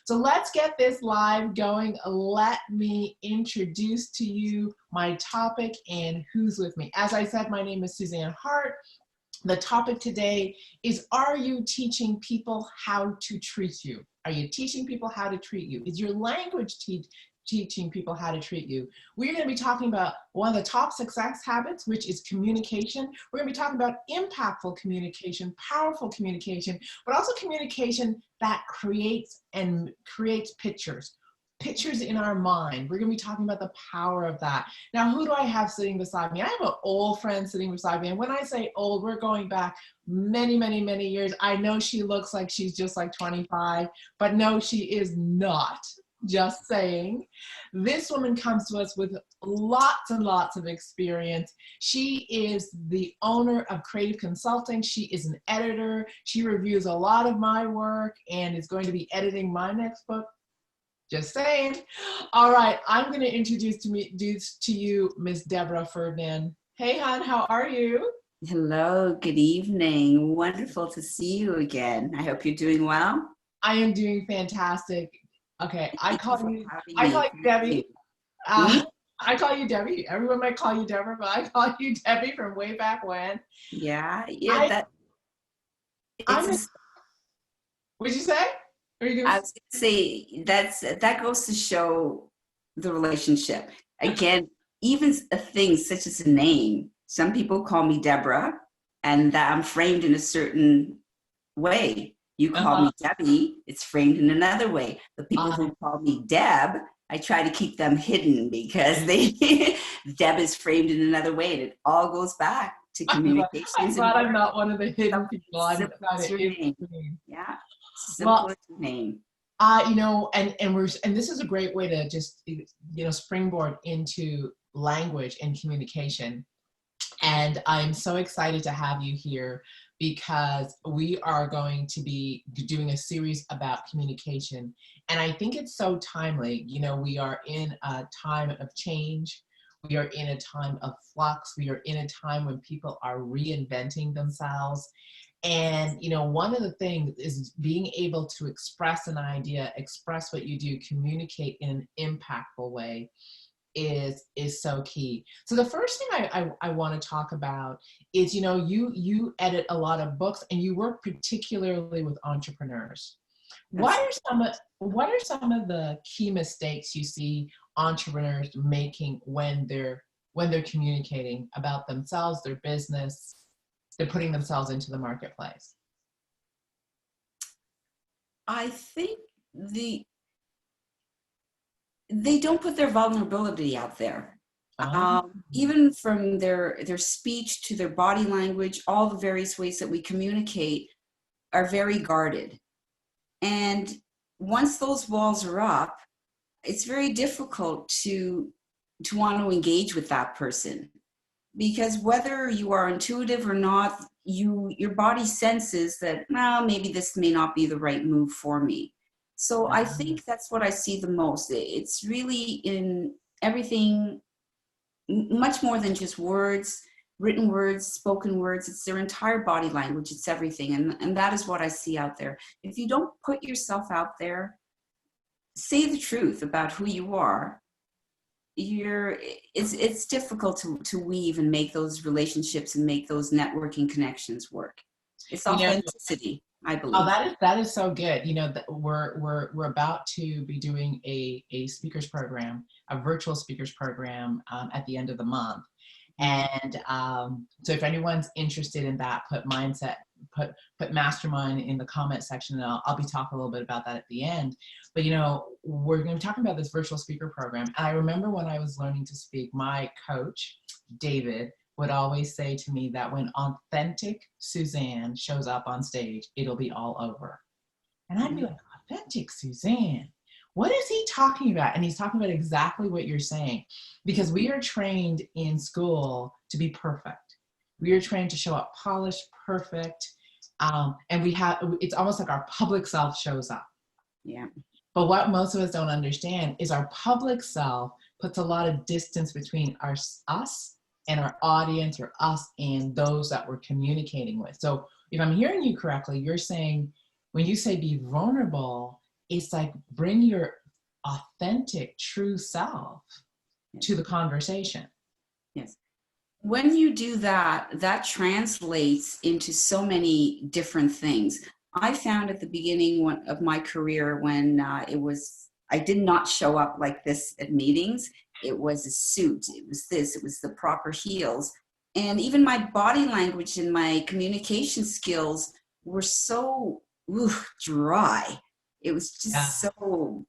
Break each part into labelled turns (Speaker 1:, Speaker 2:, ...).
Speaker 1: So let's get this live going. Let me introduce to you my topic and who's with me. As I said, my name is Suzanne Hart. The topic today is, are you teaching people how to treat you? Are you teaching people how to treat you? Is your language teaching people how to treat you? We're going to be talking about one of the top success habits, which is communication. We're going to be talking about impactful communication, powerful communication, but also communication that creates pictures in our mind. We're going to be talking about the power of that. Now, who do I have sitting beside me? I have an old friend sitting beside me. And when I say old, we're going back many, many, many years. I know she looks like she's just like 25, but no, she is not. Just saying. This woman comes to us with lots and lots of experience. She is the owner of Creative Consulting. She is an editor. She reviews a lot of my work and is going to be editing my next book. Just saying. All right, I'm going to introduce to you Miss Deborah Ferdinand. Hey, hon, how are you?
Speaker 2: Hello, good evening. Wonderful to see you again. I hope you're doing well.
Speaker 1: I am doing fantastic. Okay, I call you Debbie. I call you Debbie. Everyone might call you Deborah, but I call you Debbie from way back when.
Speaker 2: Yeah,
Speaker 1: What'd you say?
Speaker 2: I was going to say that goes to show the relationship. Again, even a thing such as a name. Some people call me Deborah, and that I'm framed in a certain way. You call me Debbie, it's framed in another way. The people who call me Deb, I try to keep them hidden because Deb is framed in another way, and it all goes back to communication.
Speaker 1: I'm glad I'm not one of the hidden people. I'm glad
Speaker 2: your name. Yeah, simple as your name.
Speaker 1: You know, and this is a great way to just, you know, springboard into language and communication. And I'm so excited to have you here because we are going to be doing a series about communication. And I think it's so timely. You know, we are in a time of change. We are in a time of flux. We are in a time when people are reinventing themselves. And, you know, one of the things is being able to express an idea, express what you do, communicate in an impactful way is so key. So the first thing I want to talk about is, you know, you edit a lot of books and you work particularly with entrepreneurs. What are some of the key mistakes you see entrepreneurs making when they're communicating about themselves, their business, they're putting themselves into the marketplace?
Speaker 2: I think they don't put their vulnerability out there. Even from their speech to their body language, all the various ways that we communicate are very guarded. And once those walls are up, it's very difficult to want to engage with that person. Because whether you are intuitive or not, your body senses that, well, maybe this may not be the right move for me. So I think that's what I see the most. It's really in everything, much more than just words, written words, spoken words. It's their entire body language. It's everything. And that is what I see out there. If you don't put yourself out there, say the truth about who you are, it's difficult to weave and make those relationships and make those networking connections work. It's authenticity, I believe.
Speaker 1: Oh, that is so good. You know, we're about to be doing a speakers program, a virtual speakers program at the end of the month. And so if anyone's interested in that, put mastermind in the comment section, and I'll be talking a little bit about that at the end. But, you know, we're going to be talking about this virtual speaker program. And I remember when I was learning to speak, my coach, David, would always say to me that when authentic Suzanne shows up on stage, it'll be all over. And I'd be like, authentic Suzanne, what is he talking about? And he's talking about exactly what you're saying, because we are trained in school to be perfect. We are trained to show up polished, perfect. And it's almost like our public self shows up.
Speaker 2: Yeah.
Speaker 1: But what most of us don't understand is our public self puts a lot of distance between us and our audience, or us and those that we're communicating with. So if I'm hearing you correctly, you're saying when you say be vulnerable, it's like bring your authentic, true self to the conversation.
Speaker 2: Yes. When you do that, that translates into so many different things. I found at the beginning of my career when I did not show up like this at meetings. It was a suit, it was this, it was the proper heels. And even my body language and my communication skills were so dry. It was
Speaker 1: Yeah.
Speaker 2: just so,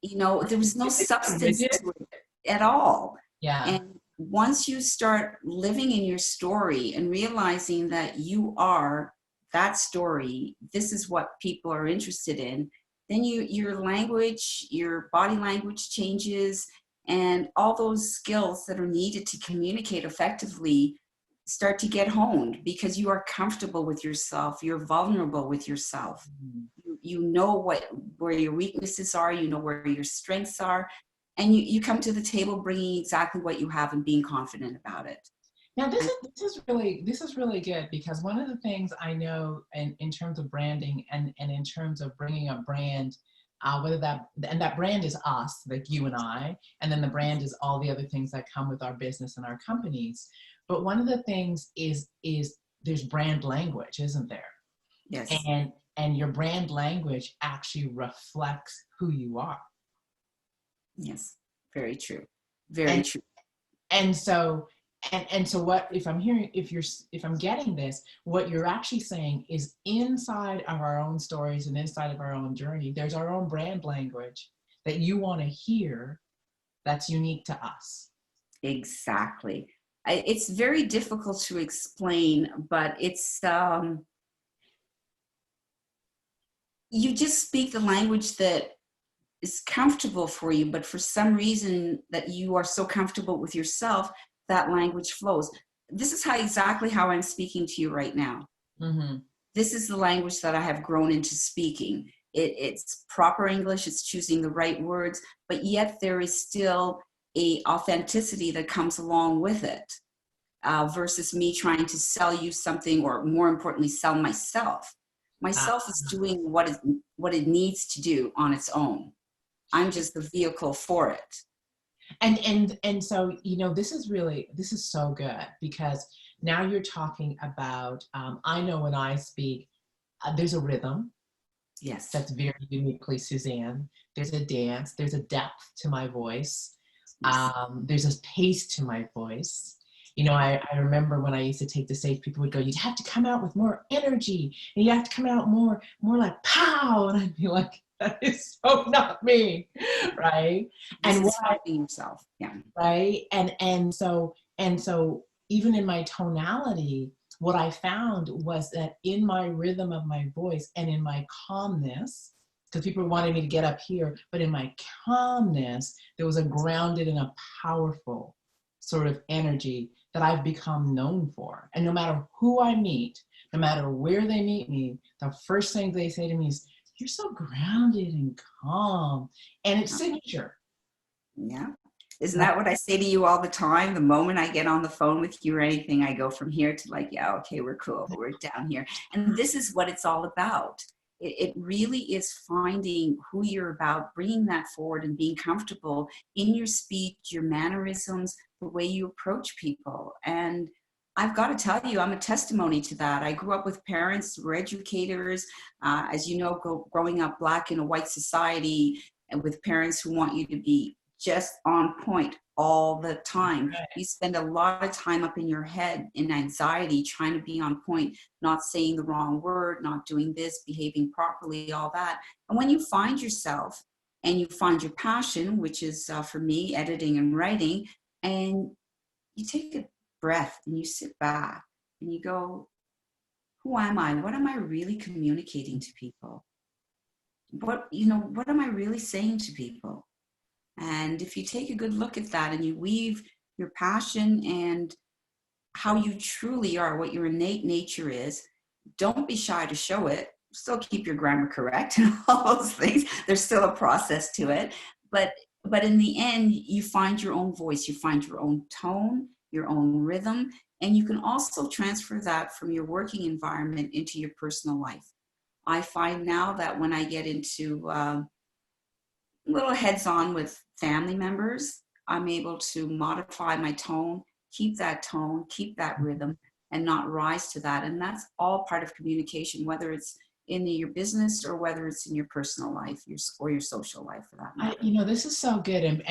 Speaker 2: there was no substance
Speaker 1: Rigid.
Speaker 2: to it at all.
Speaker 1: Yeah.
Speaker 2: And once you start living in your story and realizing that you are that story, this is what people are interested in, then your language, your body language changes, and all those skills that are needed to communicate effectively start to get honed because you are comfortable with yourself, you're vulnerable with yourself. You know where your weaknesses are, you know where your strengths are, and you come to the table bringing exactly what you have and being confident about it.
Speaker 1: Now this is really good, because one of the things I know in terms of branding and in terms of bringing a brand, whether that brand is us, like you and I, and then the brand is all the other things that come with our business and our companies. But one of the things is there's brand language, isn't there?
Speaker 2: Yes.
Speaker 1: And your brand language actually reflects who you are.
Speaker 2: Yes, very true. Very true.
Speaker 1: And so what, if I'm getting this, what you're actually saying is inside of our own stories and inside of our own journey, there's our own brand language that you want to hear that's unique to us.
Speaker 2: Exactly. It's very difficult to explain, but it's, you just speak the language that is comfortable for you, but for some reason that you are so comfortable with yourself, that language flows. This is exactly how I'm speaking to you right now.
Speaker 1: Mm-hmm.
Speaker 2: This is the language that I have grown into speaking. It's proper English, it's choosing the right words, but yet there is still a authenticity that comes along with it, versus me trying to sell you something, or more importantly, sell myself. Myself is doing what it needs to do on its own. I'm just the vehicle for it.
Speaker 1: And so, this is so good, because now you're talking about, I know when I speak, there's a rhythm.
Speaker 2: Yes.
Speaker 1: That's very uniquely Suzanne. There's a dance, there's a depth to my voice.
Speaker 2: Yes.
Speaker 1: There's a pace to my voice. I remember when I used to take the stage, people would go, you'd have to come out with more energy, and you have to come out more like pow. And I'd be like, that is so not me, right?
Speaker 2: And why yourself, yeah,
Speaker 1: right. And so even in my tonality, what I found was that in my rhythm of my voice and in my calmness, because people wanted me to get up here, but in my calmness, there was a grounded and a powerful sort of energy that I've become known for. And no matter who I meet, no matter where they meet me, the first thing they say to me is, you're so grounded and calm. And it's signature.
Speaker 2: Yeah. Isn't that what I say to you all the time? The moment I get on the phone with you or anything, I go from here to like, yeah, okay, we're cool. We're down here. And this is what it's all about. It really is finding who you're about, bringing that forward and being comfortable in your speech, your mannerisms, the way you approach people. And I've got to tell you, I'm a testimony to that. I grew up with parents who were educators. As you know, growing up Black in a white society, and with parents who want you to be just on point all the time. Right. You spend a lot of time up in your head in anxiety, trying to be on point, not saying the wrong word, not doing this, behaving properly, all that. And when you find yourself and you find your passion, which is for me, editing and writing, and you take a breath and you sit back and you go, who am I? What am I really communicating to people? What am I really saying to people? And if you take a good look at that and you weave your passion and how you truly are, what your innate nature is, don't be shy to show it. Still keep your grammar correct and all those things. There's still a process to it. But in the end, you find your own voice, you find your own tone, your own rhythm, and you can also transfer that from your working environment into your personal life. I find now that when I get into little heads-on with family members, I'm able to modify my tone, keep that rhythm, and not rise to that. And that's all part of communication, whether it's in your business or whether it's in your personal life, or your social life for that matter.
Speaker 1: This is so good. And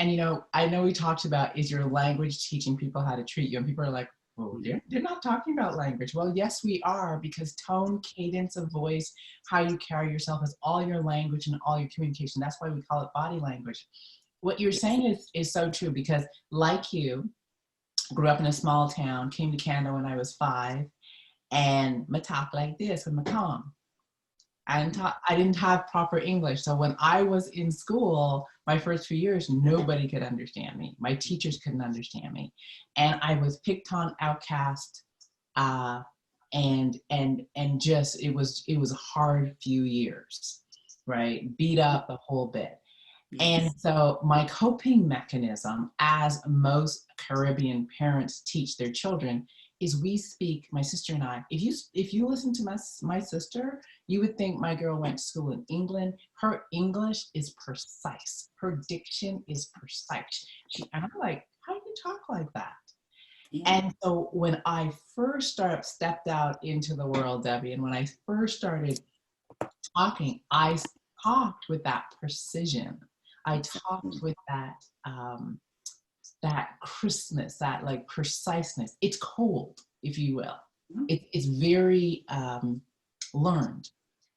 Speaker 1: I know we talked about, is your language teaching people how to treat you? And people are like, well, they're not talking about language. Well, yes, we are, because tone, cadence of voice, how you carry yourself is all your language and all your communication. That's why we call it body language. What you're saying is so true, because like you, grew up in a small town, came to Canada when I was 5, and I talk like this with my calm. I didn't have proper English. So when I was in school, my first few years, nobody could understand me. My teachers couldn't understand me. And I was picked on, outcast, and just, it was a hard few years, right? Beat up the whole bit. And so my coping mechanism, as most Caribbean parents teach their children, is we speak, my sister and I. If you listen to my sister, you would think my girl went to school in England. Her English is precise. Her diction is precise. And I'm like, how do you talk like that? Yeah. And so when I first stepped out into the world, Debbie, and when I first started talking, I talked with that precision. I talked with that crispness, that like preciseness. It's cold, if you will. It's very learned.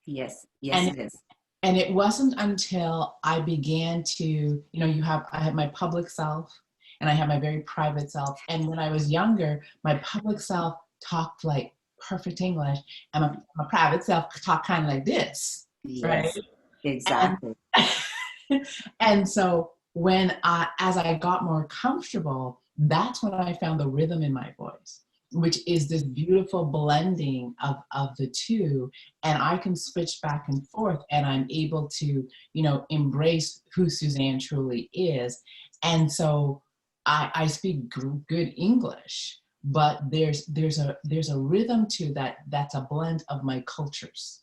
Speaker 2: Yes,
Speaker 1: and,
Speaker 2: it is.
Speaker 1: And it wasn't until I began to, I had my public self and I had my very private self. And when I was younger, my public self talked like perfect English, and my private self talked kind of like this, yes, right?
Speaker 2: Exactly.
Speaker 1: And so as I got more comfortable, that's when I found the rhythm in my voice, which is this beautiful blending of the two. And I can switch back and forth, and I'm able to, embrace who Suzanne truly is. And so I speak good English, but there's a rhythm to that. That's a blend of my cultures.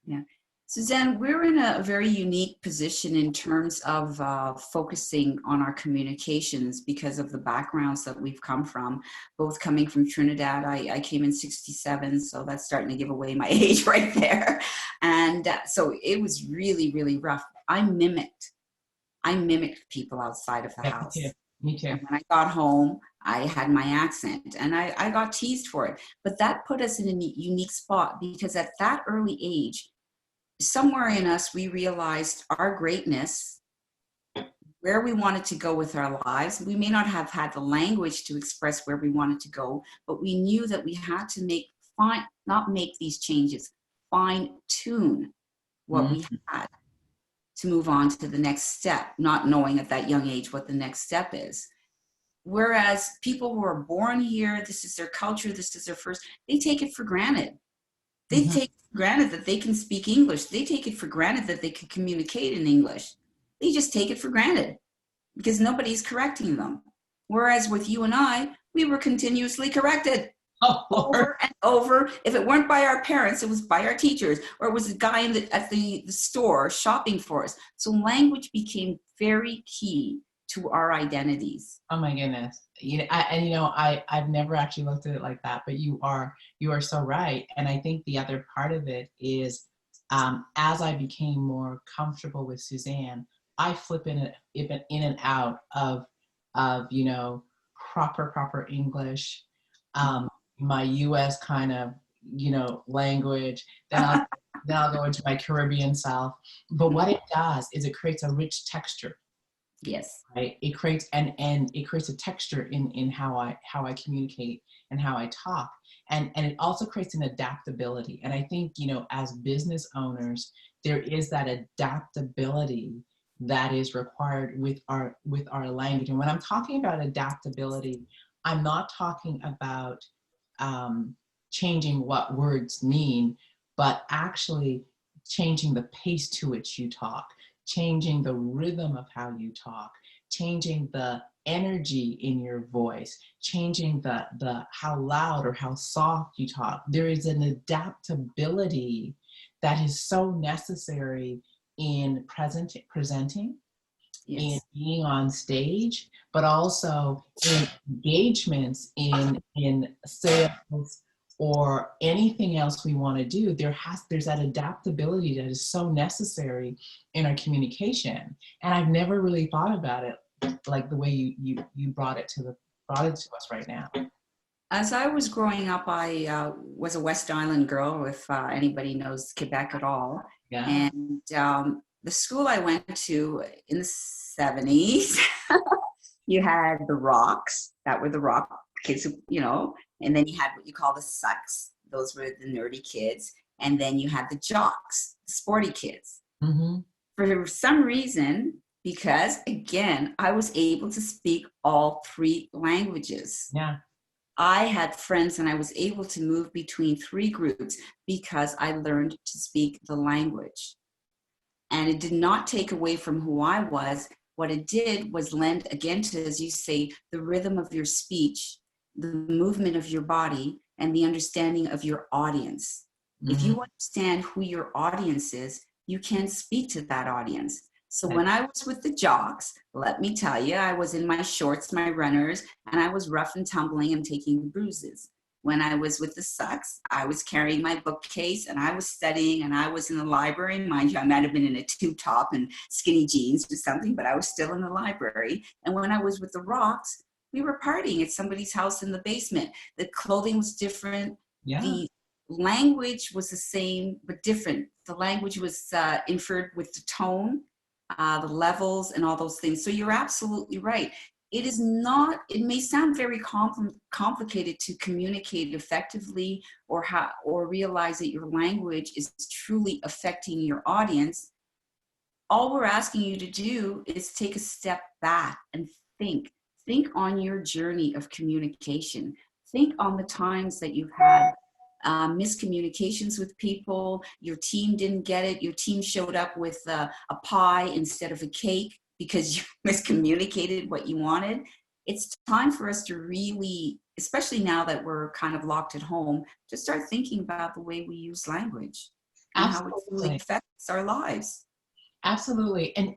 Speaker 2: Yeah. Suzanne, we're in a very unique position in terms of focusing on our communications because of the backgrounds that we've come from, both coming from Trinidad. I came in 67, so that's starting to give away my age right there. And so it was really, really rough. I mimicked people outside of the house.
Speaker 1: Me too.
Speaker 2: And when I got home, I had my accent, and I got teased for it. But that put us in a unique spot, because at that early age, somewhere in us, we realized our greatness, where we wanted to go with our lives. We may not have had the language to express where we wanted to go, but we knew that we had to not make these changes, fine tune what we had to move on to the next step, not knowing at that young age what the next step is. Whereas people who are born here, this is their culture, this is their first, they take it for granted. They take for granted that they can speak English. They take it for granted that they can communicate in English. They just take it for granted because nobody's correcting them. Whereas with you and I, we were continuously corrected over and over. If it weren't by our parents, it was by our teachers, or it was a guy at the store shopping for us. So language became very key to our identities.
Speaker 1: Oh my goodness. I've never actually looked at it like that, but you are so right. And I think the other part of it is, as I became more comfortable with Suzanne, I flip in and out of proper English, my US kind of, language, then I'll go into my Caribbean self. But what it does is it creates a rich texture.
Speaker 2: Yes.
Speaker 1: Right. It creates it creates a texture in how I communicate and how I talk. And it also creates an adaptability. And I think, as business owners, there is that adaptability that is required with our language. And when I'm talking about adaptability, I'm not talking about changing what words mean, but actually changing the pace to which you talk, changing the rhythm of how you talk, changing the energy in your voice, changing the how loud or how soft you talk. There is an adaptability that is so necessary in presenting, in
Speaker 2: Yes.
Speaker 1: being on stage, but also in engagements in sales or anything else we want to do. There's that adaptability that is so necessary in our communication. And I've never really thought about it like the way you brought it to us right now.
Speaker 2: As I was growing up, I was a West Island girl, if anybody knows Quebec at all.
Speaker 1: Yeah.
Speaker 2: And the school I went to in the 70s, you had the rocks, that were the rock kids, and then you had what you call the sucks. Those were the nerdy kids. And then you had the jocks, the sporty kids.
Speaker 1: Mm-hmm.
Speaker 2: For some reason, because again, I was able to speak all three languages.
Speaker 1: Yeah.
Speaker 2: I had friends and I was able to move between three groups because I learned to speak the language. And it did not take away from who I was. What it did was lend again to, as you say, the rhythm of your speech, the movement of your body, and the understanding of your audience. Mm-hmm. If you understand who your audience is, you can speak to that audience. So when I was with the jocks, let me tell you, I was in my shorts, my runners, and I was rough and tumbling and taking bruises. When I was with the sucks, I was carrying my bookcase and I was studying and I was in the library. Mind you, I might have been in a tube top and skinny jeans or something, but I was still in the library. And when I was with the rocks, we were partying at somebody's house in the basement. The clothing was different. Yeah. The language was the same, but different. The language was inferred with the tone, the levels and all those things. So you're absolutely right. It is not, it may sound very complicated to communicate effectively or realize that your language is truly affecting your audience. All we're asking you to do is take a step back and think. Think on your journey of communication. Think on the times that you've had miscommunications with people, your team didn't get it, your team showed up with a pie instead of a cake because you miscommunicated what you wanted. It's time for us to really, especially now that we're kind of locked at home, to start thinking about the way we use language and Absolutely. How it really affects our lives.
Speaker 1: Absolutely. And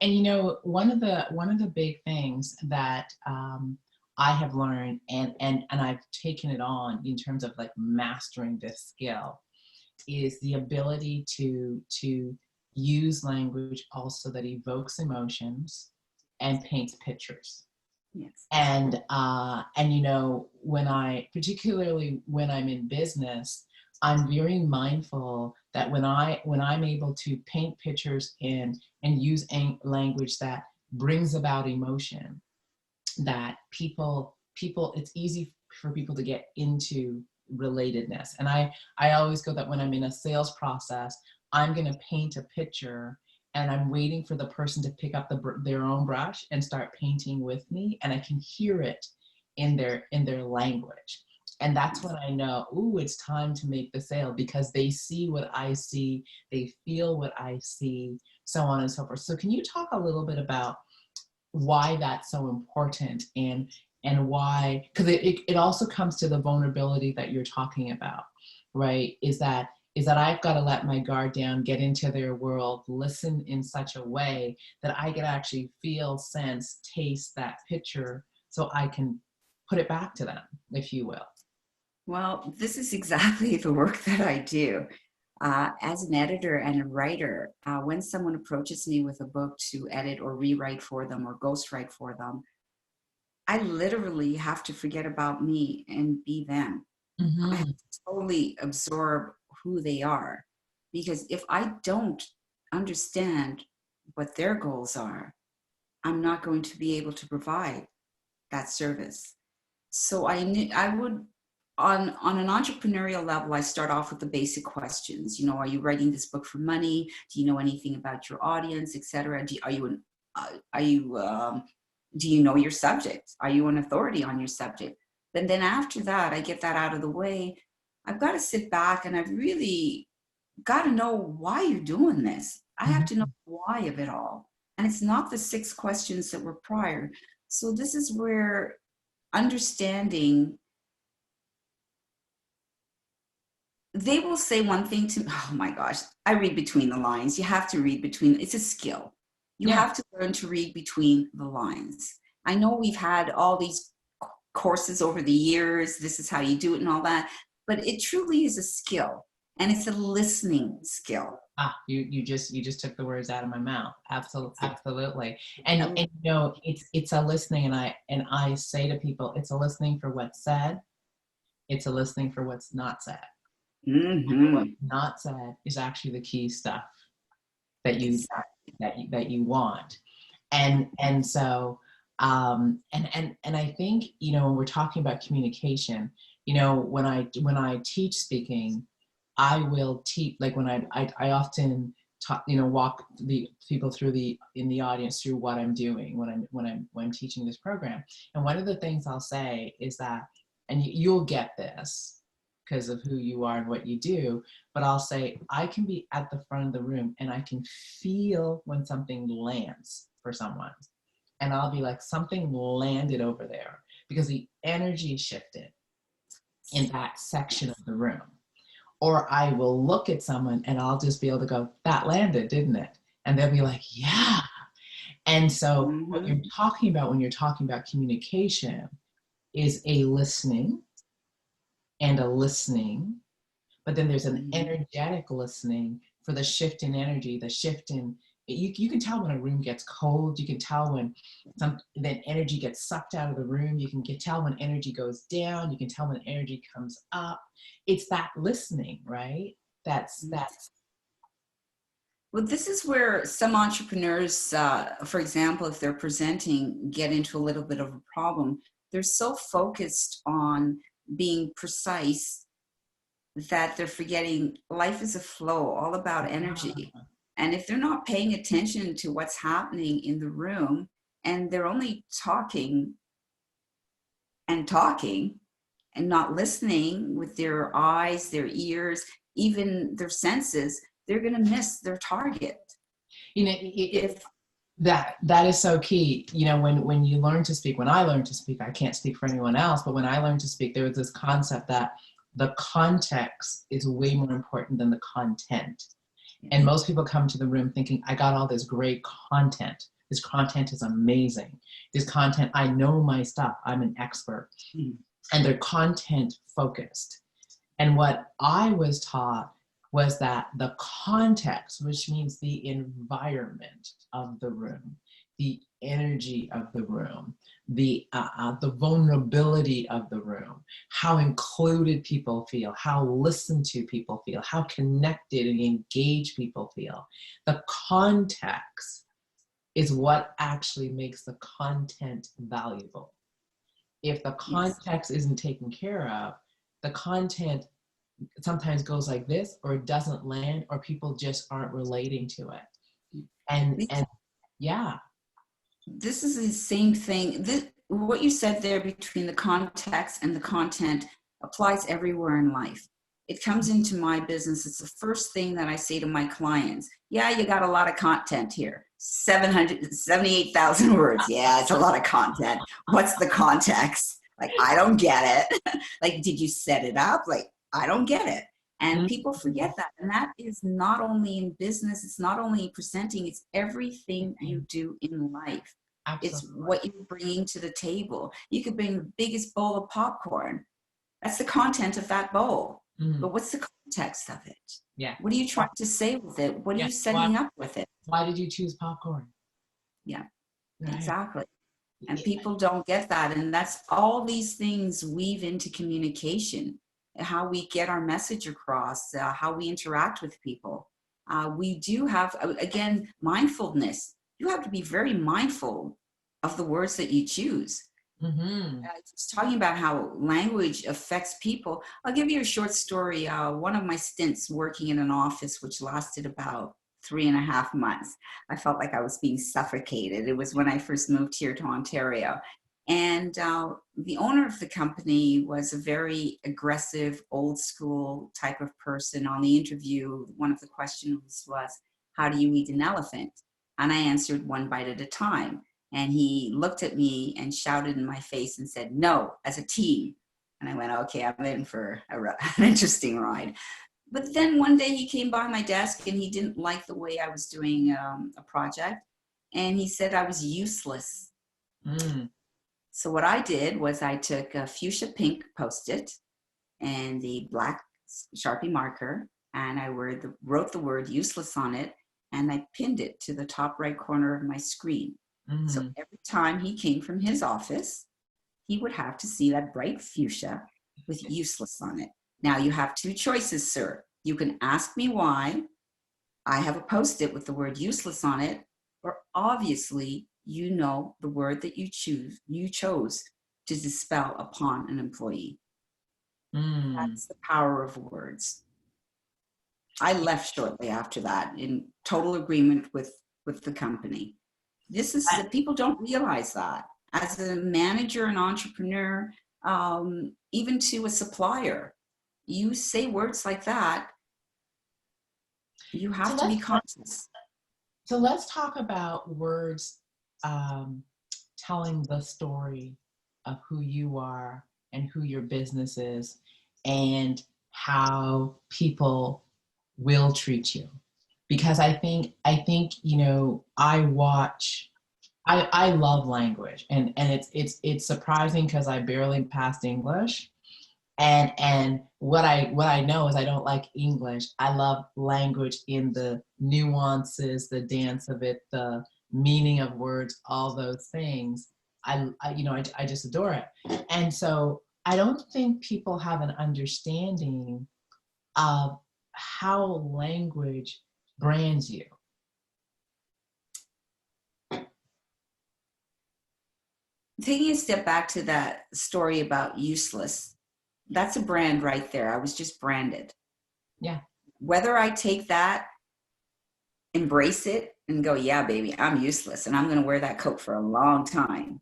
Speaker 1: one of the big things that I have learned and I've taken it on in terms of like mastering this skill is the ability to use language also that evokes emotions and paints pictures.
Speaker 2: Yes.
Speaker 1: And particularly when I'm in business, I'm very mindful that when I'm able to paint pictures and use language that brings about emotion, that people it's easy for people to get into relatedness. And I always go that when I'm in a sales process, I'm going to paint a picture and I'm waiting for the person to pick up their own brush and start painting with me, and I can hear it in their language. And that's when I know, it's time to make the sale, because they see what I see, they feel what I see, so on and so forth. So can you talk a little bit about why that's so important and why, because it also comes to the vulnerability that you're talking about, right? Is that I've got to let my guard down, get into their world, listen in such a way that I can actually feel, sense, taste that picture so I can put it back to them, if you will.
Speaker 2: Well, this is exactly the work that I do. As an editor and a writer, when someone approaches me with a book to edit or rewrite for them or ghostwrite for them, I literally have to forget about me and be them. Mm-hmm. I have to totally absorb who they are, because if I don't understand what their goals are, I'm not going to be able to provide that service. So I would, on an entrepreneurial level, I start off with the basic questions. Are you writing this book for money? Do you know anything about your audience, etc.? Do you know your subject? Are you an authority on your subject? Then after that, I get that out of the way. I've got to sit back and I've really got to know why you're doing this. I have to know why of it all. And it's not the 6 questions that were prior. So this is where understanding, they will say one thing to me. Oh my gosh, I read between the lines. You have to read between, it's a skill. You have to learn to read between the lines. I know we've had all these courses over the years, this is how you do it and all that, but it truly is a skill, and it's a listening skill.
Speaker 1: You just took the words out of my mouth. Absolutely. And you know, it's a listening, and I say to people, it's a listening for what's said. It's a listening for what's not said.
Speaker 2: Mm-hmm.
Speaker 1: What's not said is actually the key stuff that you that you want. And so and I think, you know, when we're talking about communication, you know, when I teach speaking, I will teach, like when I often talk, you know, walk the people through in the audience through what I'm doing when I'm teaching this program. And one of the things I'll say is that, and you'll get this because of who you are and what you do, but I'll say, I can be at the front of the room and I can feel when something lands for someone. And I'll be like, something landed over there because the energy shifted in that section of the room. Or I will look at someone and I'll just be able to go, that landed, didn't it? And they'll be like, yeah. And so what you're talking about when you're talking about communication is a listening and a listening, but then there's an energetic listening for the shift in energy, the shift in, you can tell when a room gets cold, you can tell when then energy gets sucked out of the room, you can tell when energy goes down, you can tell when energy comes up. It's that listening, right? That's
Speaker 2: Well, this is where some entrepreneurs, for example, if they're presenting, get into a little bit of a problem. They're so focused on being precise that they're forgetting life is a flow, all about energy. And if they're not paying attention to what's happening in the room, and they're only talking and not listening with their eyes, their ears, even their senses, they're going to miss their target.
Speaker 1: You know, that is so key. You know, when you learn to speak, when I learned to speak, I can't speak for anyone else, but when I learned to speak, there was this concept that the context is way more important than the content. And most people come to the room thinking, I got all this great content. This content is amazing. This content, I know my stuff. I'm an expert. And they're content focused. And what I was taught was that the context, which means the environment of the room, the energy of the room, the vulnerability of the room, how included people feel, how listened to people feel, how connected and engaged people feel. The context is what actually makes the content valuable. If the context isn't taken care of, the content sometimes goes like this, or it doesn't land, or people just aren't relating to it. And yeah.
Speaker 2: This is the same thing. What you said there between the context and the content applies everywhere in life. It comes into my business. It's the first thing that I say to my clients. Yeah, you got a lot of content here. 778,000 words. Yeah, it's a lot of content. What's the context? Like, I don't get it. Like, did you set it up? Like, I don't get it. And people forget that. And that is not only in business, it's not only presenting, it's everything you do in life. Absolutely. It's what you're bringing to the table. You could bring the biggest bowl of popcorn. That's the content of that bowl. But what's the context of it?
Speaker 1: Yeah.
Speaker 2: What are you trying to say with it? What are you setting up with it?
Speaker 1: Why did you choose popcorn?
Speaker 2: Yeah, right. Exactly. And people don't get that. And that's all these things weave into communication. How we get our message across, how we interact with people. We do have, again, mindfulness. You have to be very mindful of the words that you choose. Just talking about how language affects people. I'll give you a short story. One of my stints working in an office, which lasted about 3.5 months, I felt like I was being suffocated. It was when I first moved here to Ontario. And the owner of the company was a very aggressive, old school type of person. On the interview, one of the questions was, how do you eat an elephant? And I answered, one bite at a time. And he looked at me and shouted in my face and said, no, as a team. And I went, okay, I'm in for an interesting ride. But then one day he came by my desk and he didn't like the way I was doing a project. and he said I was useless.
Speaker 1: Mm.
Speaker 2: So what I did was I took a fuchsia pink Post-it and the black Sharpie marker, and I wrote the word useless on it, and I pinned it to the top right corner of my screen. So
Speaker 1: Mm-hmm.
Speaker 2: every time he came from his office, he would have to see that bright fuchsia with useless on it. Now you have two choices, sir. You can ask me why I have a Post-it with the word useless on it, or obviously you know the word that you chose to dispel upon an employee.
Speaker 1: Mm.
Speaker 2: That's the power of words. I left shortly after that in total agreement with the company. This is
Speaker 1: I-
Speaker 2: that people don't realize that. As a manager and entrepreneur, even to a supplier, you say words like that, you
Speaker 1: so
Speaker 2: have to be
Speaker 1: let's
Speaker 2: conscious.
Speaker 1: so let's talk about words um, telling the story of who you are and who your business is and how people will treat you. Because I think I love language, and it's surprising because I barely passed English. And what I know is I don't like English. I love language in the nuances, the dance of it, the meaning of words, all those things. I just adore it. And so I don't think people have an understanding of how language brands you.
Speaker 2: Taking a step back to that story about useless, that's a brand right there. I was just branded.
Speaker 1: Yeah.
Speaker 2: Whether I take that, embrace it, and go, yeah, baby, I'm useless and I'm going to wear that coat for a long time,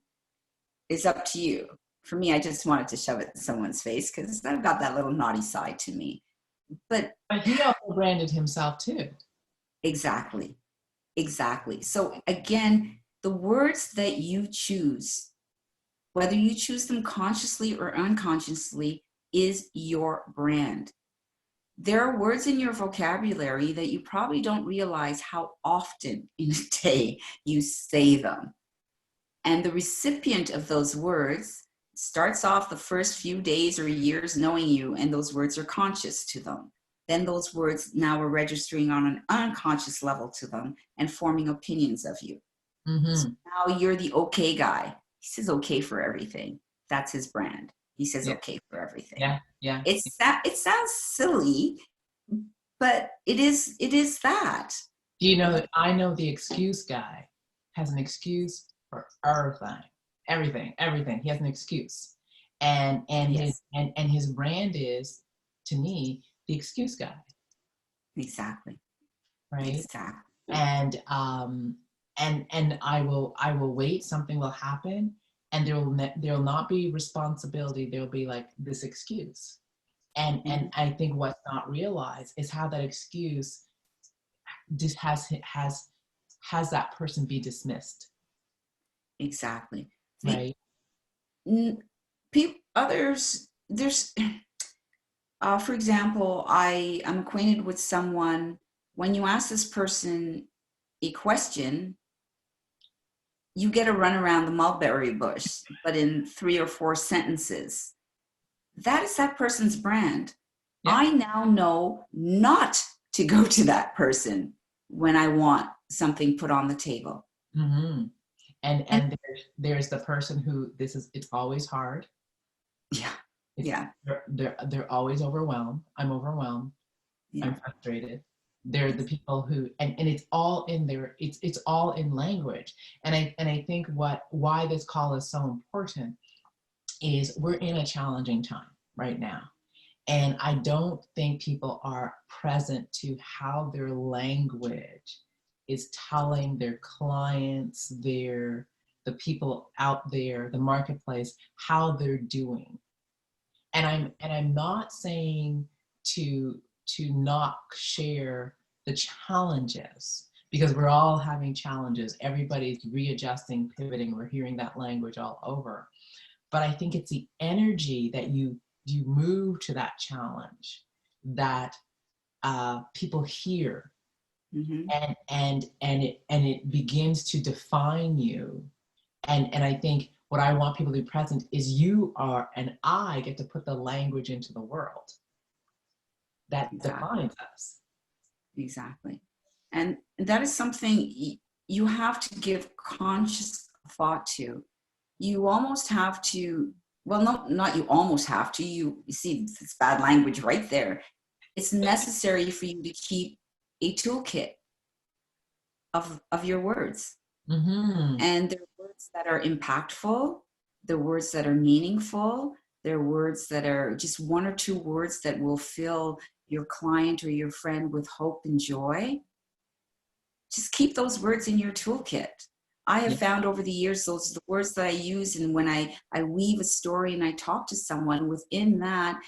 Speaker 2: is up to you. For me, I just wanted to shove it in someone's face because I've got that little naughty side to me. But
Speaker 1: But he also branded himself too.
Speaker 2: exactly, exactly. So again, the words that you choose, whether you choose them consciously or unconsciously, is your brand. There are words in your vocabulary that you probably don't realize how often in a day you say them. And the recipient of those words starts off the first few days or years knowing you, and those words are conscious to them. Then those words now are registering on an unconscious level to them and forming opinions of you. So
Speaker 1: Mm-hmm.
Speaker 2: now you're the okay guy. He says okay for everything. That's his brand. He says
Speaker 1: Yeah.
Speaker 2: okay for everything.
Speaker 1: Yeah. Yeah.
Speaker 2: It sounds silly, but it is that.
Speaker 1: Do you know that I know the excuse guy has an excuse for everything, everything. He has an excuse, and his
Speaker 2: Yes,
Speaker 1: and his brand is, to me, the excuse guy,
Speaker 2: exactly.
Speaker 1: right?
Speaker 2: Exactly.
Speaker 1: And I will wait. Something will happen, and there will not be responsibility. There will be like this excuse, and
Speaker 2: Mhm.
Speaker 1: I think what's not realized is how that excuse just has that person be dismissed,
Speaker 2: Exactly. The
Speaker 1: right?
Speaker 2: others, there's for example, I am acquainted with someone. When you ask this person a question, you get a run around the mulberry bush, but in 3 or 4 sentences. That is that person's brand.
Speaker 1: Yeah.
Speaker 2: I now know not to go to that person when I want something put on the table.
Speaker 1: Hmm. And
Speaker 2: And
Speaker 1: and there's the person who it's always hard.
Speaker 2: yeah,
Speaker 1: It's
Speaker 2: yeah,
Speaker 1: they're always overwhelmed. I'm overwhelmed. I'm
Speaker 2: yeah,
Speaker 1: frustrated. They're the people who and it's all in there. It's all in language. And I think why this call is so important is we're in a challenging time right now. And I don't think people are present to how their language is telling their clients, the people out there, the marketplace, how they're doing. And I'm not saying to not share the challenges, because we're all having challenges. Everybody's readjusting, pivoting. We're hearing that language all over. But I think it's the energy that you move to that challenge that people hear,
Speaker 2: Mm-hmm.
Speaker 1: And it begins to define you. And I think what I want people to be present is you are and I get to put the language into the world that
Speaker 2: Exactly.
Speaker 1: defines us.
Speaker 2: Exactly. And that is something you have to give conscious thought to. You almost have to, well, no, not you almost have to. You see, it's bad language right there. It's necessary for you to keep a toolkit of your words.
Speaker 1: Mm-hmm.
Speaker 2: And they're words that are impactful, they're words that are meaningful, they're words that are just one or two words that will fill your client or your friend with hope and joy. Just keep those words in your toolkit. I have
Speaker 1: Yeah.
Speaker 2: found over the years, those are the words that I use. And when I weave a story and I talk to someone within that,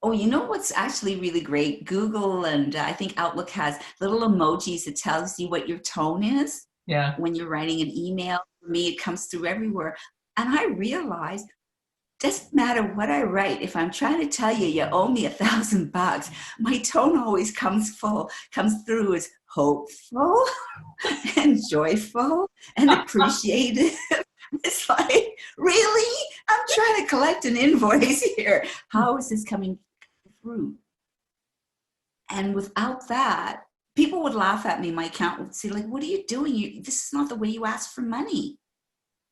Speaker 2: oh, you know what's actually really great? Google and I think Outlook has little emojis that tells you what your tone is
Speaker 1: Yeah.
Speaker 2: when you're writing an email. For me, it comes through everywhere. And I realized doesn't matter what I write. If I'm trying to tell you, you owe me $1,000, my tone always comes through as hopeful and joyful and appreciative. It's like, really? I'm trying to collect an invoice here. How is this coming through? And without that, people would laugh at me. My accountant would say, like, what are you doing? This is not the way you ask for money.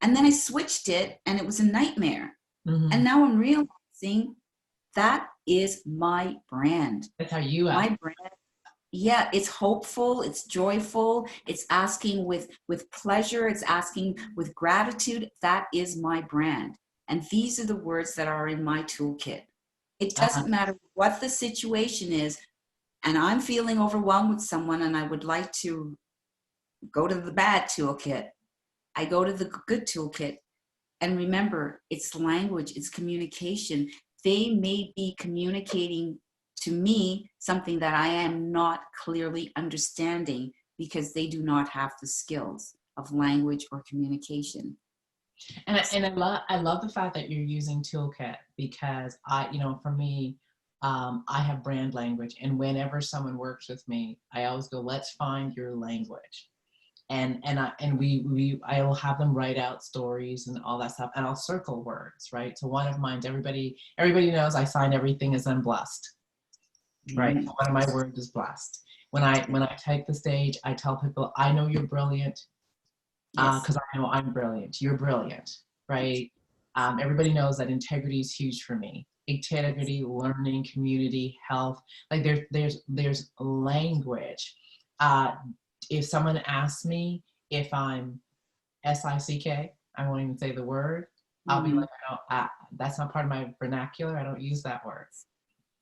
Speaker 2: And then I switched it and it was a nightmare.
Speaker 1: Mm-hmm.
Speaker 2: And now I'm realizing that is my brand.
Speaker 1: That's how you act.
Speaker 2: My brand, yeah, it's hopeful, it's joyful, it's asking with pleasure, it's asking with gratitude. That is my brand. And these are the words that are in my toolkit. It
Speaker 1: Uh-huh.
Speaker 2: doesn't matter what the situation is, and I'm feeling overwhelmed with someone and I would like to go to the bad toolkit. I go to the good toolkit. And remember, it's language, it's communication. They may be communicating to me something that I am not clearly understanding because they do not have the skills of language or communication.
Speaker 1: And I love the fact that you're using toolkit because for me, I have brand language, and whenever someone works with me, I always go, let's find your language. I will have them write out stories and all that stuff, and I'll circle words, right? So one of mine's everybody knows I sign everything as I'm blessed, right?
Speaker 2: Mm-hmm.
Speaker 1: So one of my words is blessed. When I take the stage, I tell people I know you're brilliant,
Speaker 2: Yes.
Speaker 1: because I know I'm brilliant. You're brilliant, right? Everybody knows that integrity is huge for me. Integrity, learning, community, health. Like there's language. If someone asks me if I'm SICK, I won't even say the word. I'll be
Speaker 2: Mm-hmm.
Speaker 1: like, that's not part of my vernacular. I don't use that word.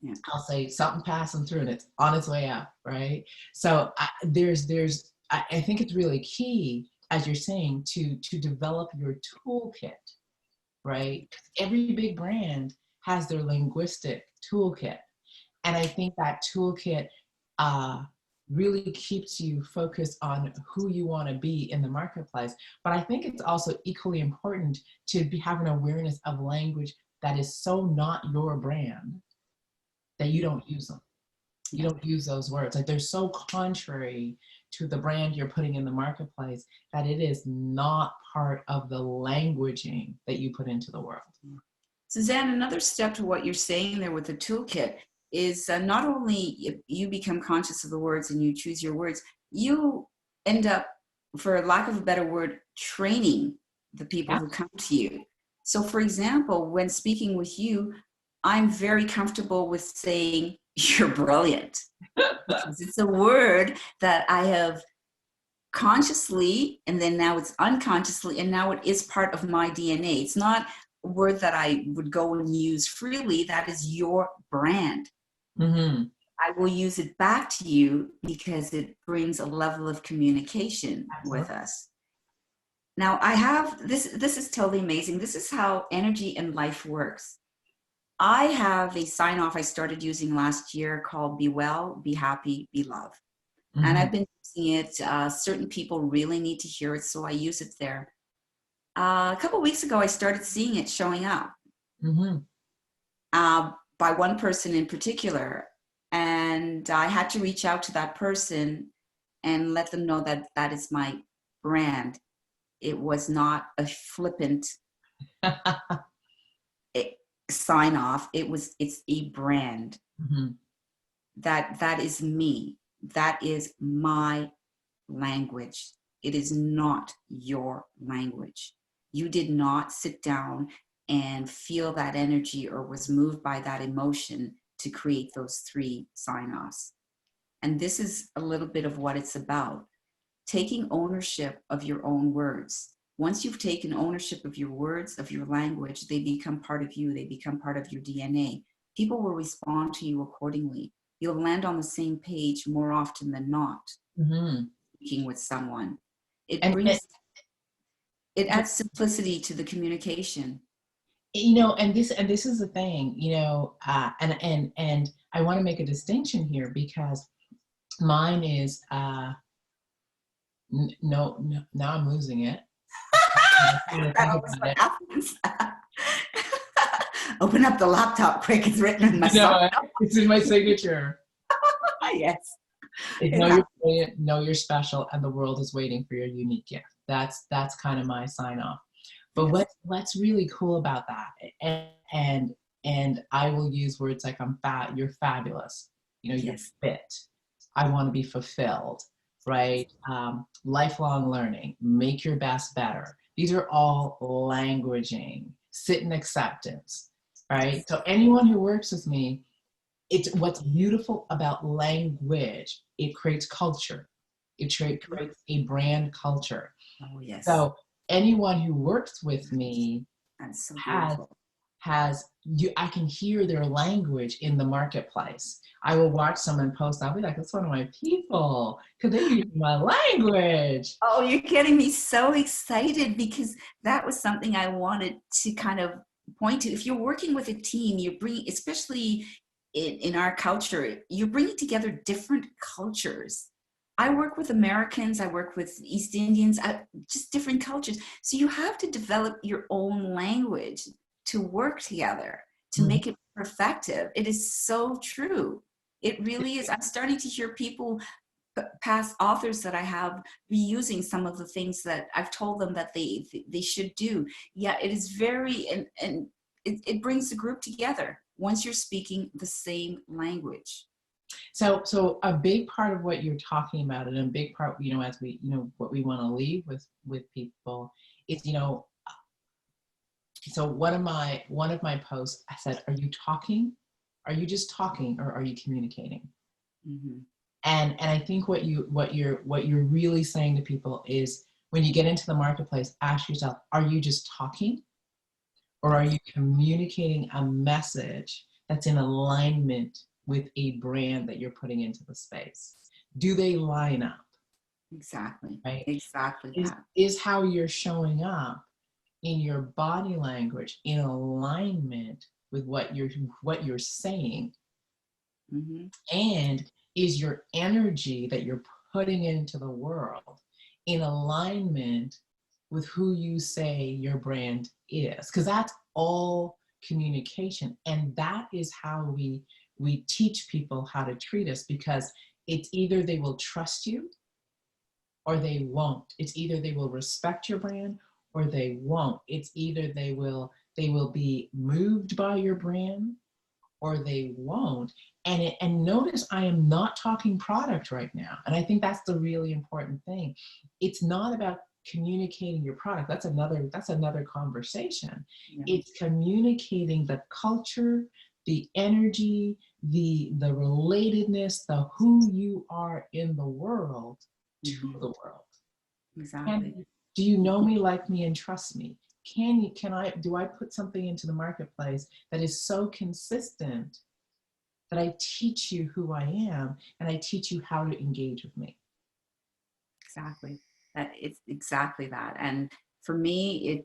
Speaker 2: Yeah.
Speaker 1: I'll say something passing through and it's on its way out, right? So I think it's really key, as you're saying, to develop your toolkit, right? Every big brand has their linguistic toolkit, and I think that toolkit uh, really keeps you focused on who you want to be in the marketplace. But I think it's also equally important to have an awareness of language that is so not your brand that you don't use them. You
Speaker 2: Yeah.
Speaker 1: don't use those words. Like they're so contrary to the brand you're putting in the marketplace that it is not part of the languaging that you put into the world.
Speaker 2: Suzanne, another step to what you're saying there with the toolkit is not only you become conscious of the words and you choose your words, you end up, for lack of a better word, training the people
Speaker 1: Yeah.
Speaker 2: who come to you. So, for example, when speaking with you, I'm very comfortable with saying, you're brilliant, because it's a word that I have consciously, and then now it's unconsciously, and now it is part of my DNA. It's not a word that I would go and use freely. That is your brand.
Speaker 1: Mm-hmm.
Speaker 2: I will use it back to you because it brings a level of communication with
Speaker 1: Absolutely.
Speaker 2: us. Now I have this is totally amazing. This is how energy and life works. I have a sign off I started using last year called Be Well, Be Happy, Be Love. And
Speaker 1: Mm-hmm.
Speaker 2: I've been using it. Certain people really need to hear it, so I use it there. A couple of weeks ago, I started seeing it showing up
Speaker 1: Mm-hmm.
Speaker 2: by one person in particular. And And I had to reach out to that person and let them know that that is my brand. It was not a flippant sign off. It's a brand.
Speaker 1: Mhm.
Speaker 2: That is me. That is my language. It is not your language. You did not sit down and feel that energy or was moved by that emotion to create those 3 sign-offs. And this is a little bit of what it's about. Taking ownership of your own words. Once you've taken ownership of your words, of your language, they become part of you. They become part of your DNA. People will respond to you accordingly. You'll land on the same page more often than not, speaking with someone. It adds simplicity to the communication.
Speaker 1: And this is the thing, and I want to make a distinction here, because mine is no, now I'm losing it.
Speaker 2: That always what happens. Open up the laptop quick. It's written in my
Speaker 1: it's in my signature.
Speaker 2: Yes.
Speaker 1: Know you're brilliant, know you're special, and the world is waiting for your unique gift. That's kind of my sign off. But what's really cool about that, and I will use words like you're fabulous, you're fit, I want to be fulfilled, right? Lifelong learning, make your best better. These are all languaging, sit in acceptance, right? So anyone who works with me, it's what's beautiful about language. It creates culture. It creates a brand culture.
Speaker 2: Oh, yes.
Speaker 1: So anyone who works with me
Speaker 2: so
Speaker 1: I can hear their language in the marketplace. I will watch someone post, I'll be like, that's one of my people, because they use my language.
Speaker 2: Oh, you're getting me so excited, because that was something I wanted to kind of point to. If you're working with a team, you bring, especially in our culture, you're bringing together different cultures. I work with Americans, I work with East Indians, just different cultures. So you have to develop your own language to work together, to make it effective. It is so true. It really is. I'm starting to hear people, past authors that I have, reusing some of the things that I've told them that they should do. Yeah, it is very, and it brings the group together once you're speaking the same language.
Speaker 1: So a big part of what you're talking about, and a big part, as we, what we want to leave with people is, so one of my posts, I said, are you talking? Are you just talking, or are you communicating? And I think what you're really saying to people is, when you get into the marketplace, ask yourself, are you just talking, or are you communicating a message that's in alignment with a brand that you're putting into the space? Do they line up?
Speaker 2: Exactly.
Speaker 1: Right?
Speaker 2: Exactly.
Speaker 1: Is how you're showing up in your body language in alignment with what you're saying? And is your energy that you're putting into the world in alignment with who you say your brand is? Because that's all communication, and that is how we teach people how to treat us, because it's either they will trust you or they won't. It's either they will respect your brand or they won't. It's either they will be moved by your brand or they won't. And notice, I am not talking product right now. And I think that's the really important thing. It's not about communicating your product. That's another conversation. It's communicating the culture, the energy, the relatedness, the who you are in the world to the world.
Speaker 2: Exactly.
Speaker 1: Do you know me, like me, and trust me? Do I put something into the marketplace that is so consistent that I teach you who I am, and I teach you how to engage with me?
Speaker 2: Exactly. It's exactly that. And for me,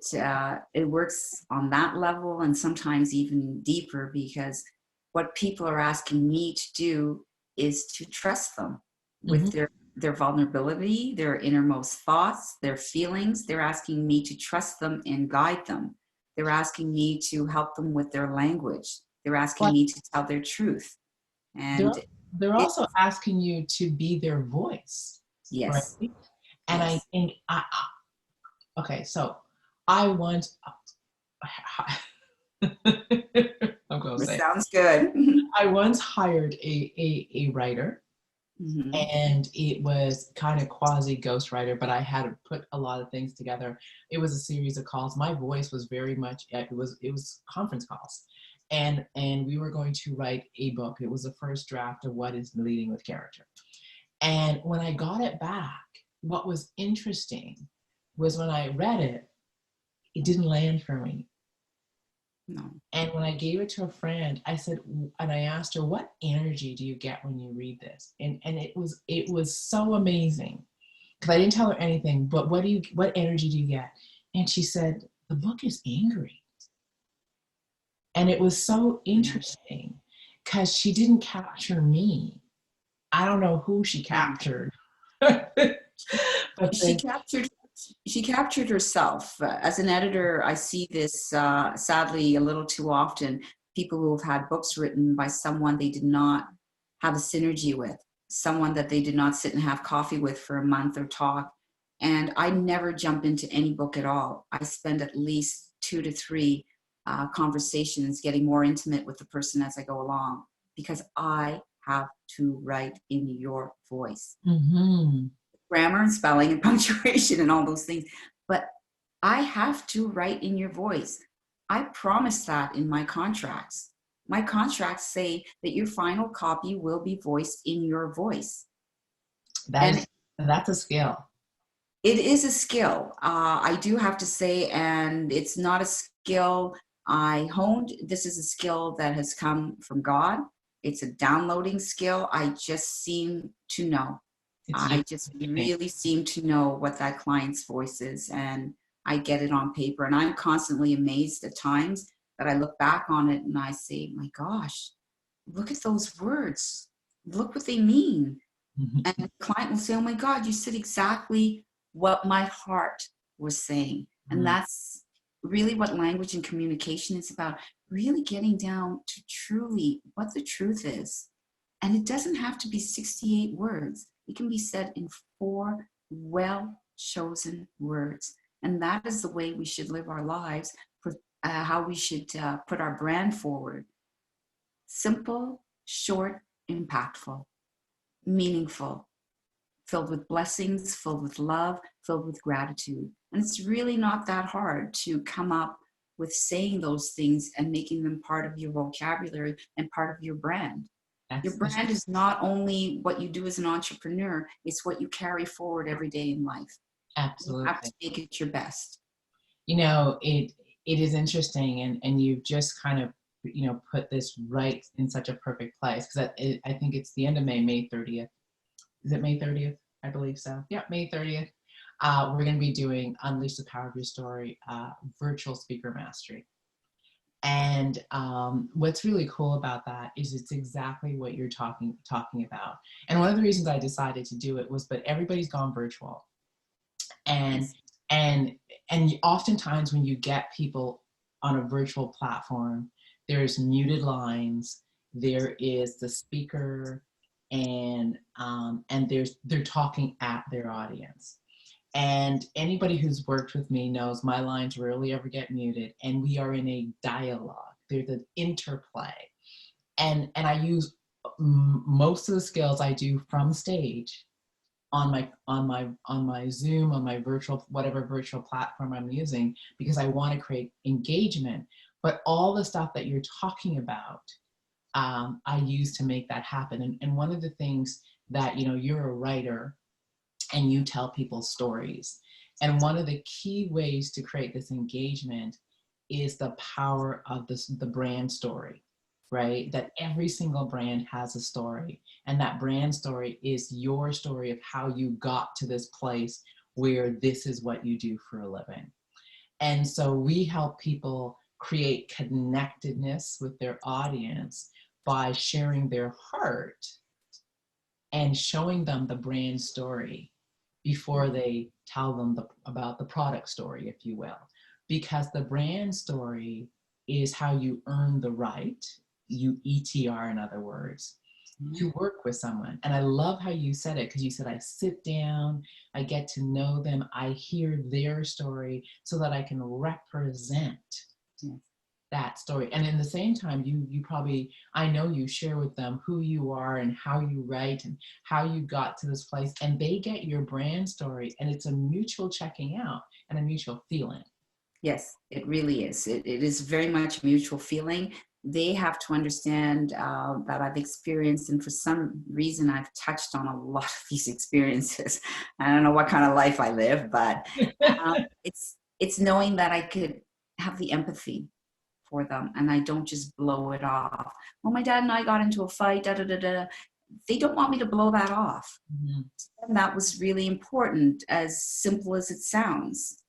Speaker 2: it works on that level, and sometimes even deeper, because what people are asking me to do is to trust them with their vulnerability, their innermost thoughts, their feelings. They're asking me to trust them and guide them. They're asking me to help them with their language. They're asking me to tell their truth. And
Speaker 1: they're
Speaker 2: It,
Speaker 1: also asking you to be their voice, right?
Speaker 2: yes,
Speaker 1: And I
Speaker 2: yes.
Speaker 1: think, okay, so I once, I'm going to
Speaker 2: It
Speaker 1: say,
Speaker 2: sounds good.
Speaker 1: I once hired a writer,
Speaker 2: Hmm.
Speaker 1: and it was kind of quasi ghostwriter, but I had to put a lot of things together. It was a series of calls. My voice was very much, it was conference calls. And we were going to write a book. It was the first draft of What is Leading with Character. And when I got it back, what was interesting was when I read it, it didn't land for me.
Speaker 2: No.
Speaker 1: And when I gave it to a friend, I said, and I asked her, what energy do you get when you read this? And it was so amazing. Because I didn't tell her anything, but what energy do you get? And she said, the book is angry. And it was so
Speaker 2: Yeah.
Speaker 1: interesting because she didn't capture me. I don't know who she
Speaker 2: Mm.
Speaker 1: captured. but
Speaker 2: She
Speaker 1: the,
Speaker 2: captured she captured herself. As an editor, I see this sadly a little too often. People who have had books written by someone they did not have a synergy with, someone that they did not sit and have coffee with for a month or talk. And I never jump into any book at all. I spend at least 2 to 3 conversations getting more intimate with the person as I go along, because I have to write in your voice.
Speaker 1: Mhm.
Speaker 2: Grammar and spelling and punctuation and all those things. But I have to write in your voice. I promise that in my contracts. My contracts say that your final copy will be voiced in your voice.
Speaker 1: That
Speaker 2: And
Speaker 1: is, that's a skill.
Speaker 2: it is a skill, I do have to say, and it's not a skill I honed. This is a skill that has come from God. It's a downloading skill. I just seem to know.
Speaker 1: It's you.
Speaker 2: I just really seem to know what that client's voice is, and I get it on paper. And I'm constantly amazed at times that I look back on it and I say, my gosh, look at those words. Look what they mean. And the client will say, oh my God, you said exactly what my heart was saying. And that's really what language and communication is about, really getting down to truly what the truth is. And it doesn't have to be 68 words. It can be said in 4 well chosen words. And that is the way we should live our lives, for how we should put our brand forward. Simple, short, impactful, meaningful, filled with blessings, filled with love, filled with gratitude. And it's really not that hard to come up with saying those things and making them part of your vocabulary and part of your brand. Your
Speaker 1: That's
Speaker 2: brand is not only what you do as an entrepreneur, it's what you carry forward every day in life. You have to
Speaker 1: absolutely.
Speaker 2: make it your best.
Speaker 1: It is interesting, and you've just kind of put this right in such a perfect place, because I think it's the end of May 30th. Is it May 30th? I believe so. Yeah, May 30th. We're going to be doing Unleash the Power of Your Story, virtual speaker mastery. And what's really cool about that is it's exactly what you're talking about. And one of the reasons I decided to do it was, but everybody's gone virtual, and
Speaker 2: Yes.
Speaker 1: and and oftentimes when you get people on a virtual platform, there's muted lines, there is the speaker, and they're talking at their audience. And anybody who's worked with me knows my lines rarely ever get muted, and we are in a dialogue. There's an interplay, and I use most of the skills I do from stage on my Zoom, on my virtual, whatever virtual platform I'm using, because I want to create engagement. But all the stuff that you're talking about, I use to make that happen. And one of the things that, you're a writer and you tell people stories. And one of the key ways to create this engagement is the power of the brand story, right? That every single brand has a story. And that brand story is your story of how you got to this place where this is what you do for a living. And so we help people create connectedness with their audience by sharing their heart and showing them the brand story before they tell them about the product story, if you will. Because the brand story is how you earn the right, you ETR in other words, to work with someone. And I love how you said it, because you said, I sit down, I get to know them, I hear their story so that I can represent that story. And in the same time, you probably, I know you share with them who you are and how you write and how you got to this place, and they get your brand story, and it's a mutual checking out and a mutual feeling.
Speaker 2: Yes, it really is. It is very much mutual feeling. They have to understand that I've experienced, and for some reason, I've touched on a lot of these experiences. I don't know what kind of life I live, but it's knowing that I could have the empathy for them, and I don't just blow it off. Well, my dad and I got into a fight. Da da da da. They don't want me to blow that off.
Speaker 1: Mm-hmm.
Speaker 2: And that was really important, as simple as it sounds.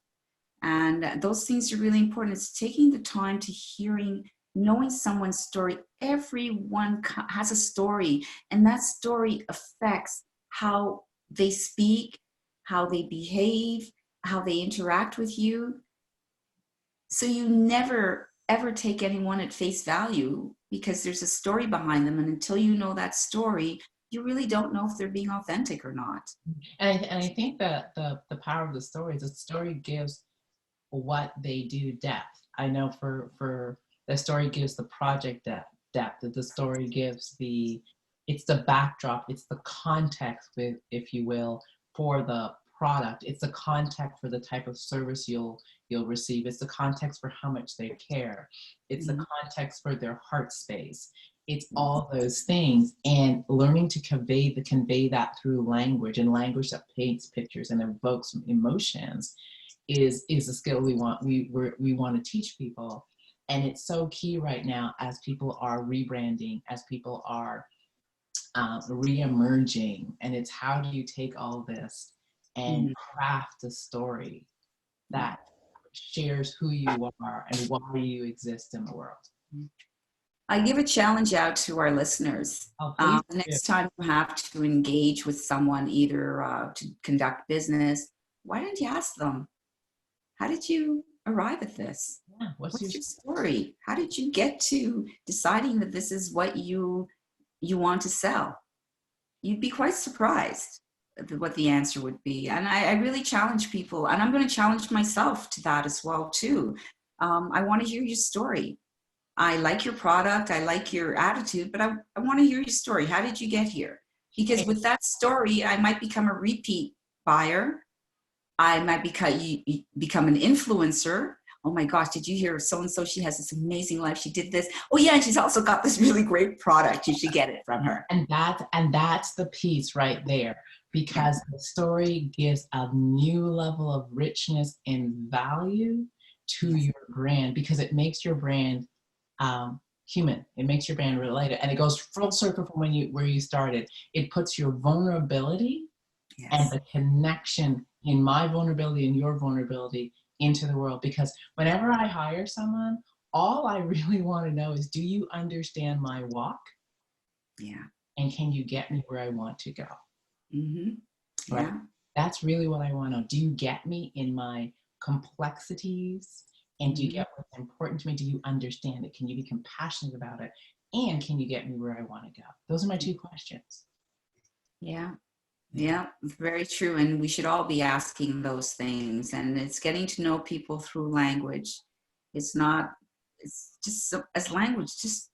Speaker 2: And those things are really important. It's taking the time to knowing someone's story. Everyone has a story, and that story affects how they speak, how they behave, how they interact with you. So you never, ever take anyone at face value, because there's a story behind them. And until you know that story, you really don't know if they're being authentic or not.
Speaker 1: And I think that the power of the story gives what they do depth. I know for the story gives the project depth, that the story gives it's the backdrop, it's the context, with, if you will, for the product. It's the context for the type of service you'll receive. It's the context for how much they care. It's the context for their heart space. It's all those things, and learning to convey that through language, and language that paints pictures and evokes emotions is a skill we want to teach people. And it's so key right now, as people are rebranding, as people are re-emerging. And it's, how do you take all this and craft a story that shares who you are and why you exist in the world?
Speaker 2: I give a challenge out to our listeners.
Speaker 1: The
Speaker 2: next time you have to engage with someone, either to conduct business, why don't you ask them, how did you arrive at this?
Speaker 1: Yeah,
Speaker 2: what's your story? How did you get to deciding that this is what you want to sell? You'd be quite surprised what the answer would be. And I really challenge people, and I'm going to challenge myself to that as well too. I want to hear your story. I like your product, I like your attitude, but I want to hear your story. How did you get here? Because with that story, I might become a repeat buyer. I might become an influencer. Oh my gosh, did you hear so-and-so? She has this amazing life. She did this. Oh yeah, and she's also got this really great product. You should get it from her.
Speaker 1: And that's the piece right there, because the story gives a new level of richness and value to your brand, because it makes your brand human. It makes your brand related, and it goes full circle from where you started. It puts your vulnerability and the connection in my vulnerability and your vulnerability into the world. Because whenever I hire someone, all I really want to know is, do you understand my walk?
Speaker 2: Yeah.
Speaker 1: And can you get me where I want to go?
Speaker 2: Mm-hmm.
Speaker 1: Right?
Speaker 2: Yeah.
Speaker 1: That's really what I want to know. Do you get me in my complexities? And do you get what's important to me? Do you understand it? Can you be compassionate about it? And can you get me where I want to go? Those are my two questions.
Speaker 2: Yeah. Yeah, very true. And we should all be asking those things. And it's getting to know people through language. It's just as language, just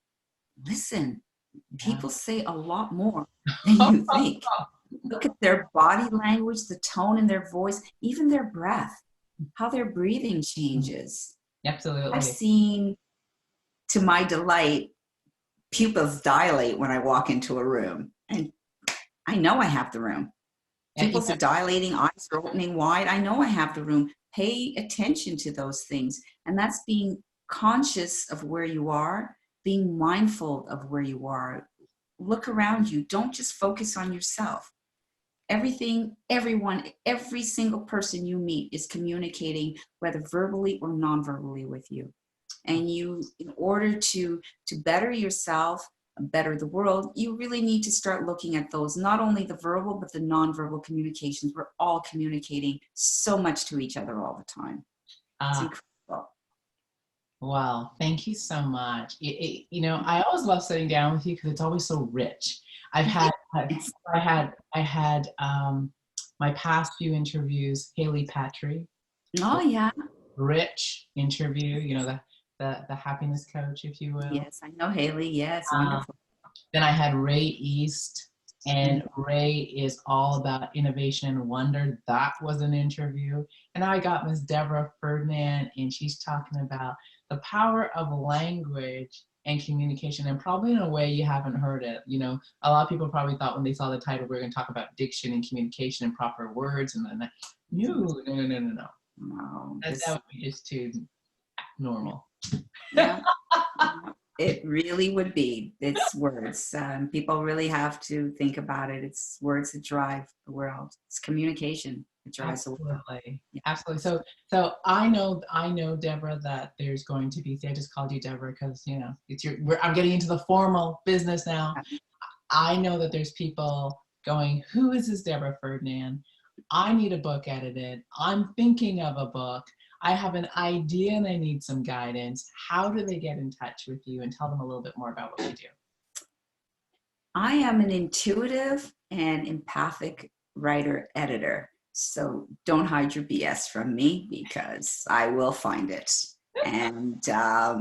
Speaker 2: listen.
Speaker 1: Yeah.
Speaker 2: People say a lot more than you think. Look at their body language, the tone in their voice, even their breath, how their breathing changes.
Speaker 1: Absolutely.
Speaker 2: I've seen, to my delight, pupils dilate when I walk into a room. And I know I have the room. Pupils are dilating, eyes are opening wide. I know I have the room. Pay attention to those things. And that's being conscious of where you are, being mindful of where you are. Look around you. Don't just focus on yourself. Everything, everyone, every single person you meet is communicating, whether verbally or non-verbally, with you. And you, in order to better yourself, better the world, you really need to start looking at those, not only the verbal, but the non-verbal communications. We're all communicating so much to each other all the time. It's incredible.
Speaker 1: Well, thank you so much. I always love sitting down with you because it's always so rich. I've had, I had my past few interviews, Haley Patry,
Speaker 2: Oh, yeah.
Speaker 1: rich interview, the happiness coach, if you will.
Speaker 2: Yes, I know Haley. Yes,
Speaker 1: Um,
Speaker 2: wonderful.
Speaker 1: then I had Ray East,
Speaker 2: Mm.
Speaker 1: and Ray is all about innovation and wonder. That was an interview. And I got Miss Deborah Ferdinand, and she's talking about the power of language and communication, and probably in a way you haven't heard it. A lot of people probably thought when they saw the title, we are going to talk about diction and communication and proper words, and then, no.
Speaker 2: Wow,
Speaker 1: That would be just too normal.
Speaker 2: yeah. It really would be. It's words. People really have to think about it. It's words that drive the world. It's communication that drives the world.
Speaker 1: Absolutely.
Speaker 2: Yeah.
Speaker 1: Absolutely. So I know, Deborah, that there's going to be, I just called you Deborah because, I'm getting into the formal business now. I know that there's people going, who is this Deborah Ferdinand? I need a book edited. I'm thinking of a book. I have an idea and I need some guidance. How do they get in touch with you? And tell them a little bit more about what we do.
Speaker 2: I am an intuitive and empathic writer editor. So don't hide your BS from me because I will find it. And that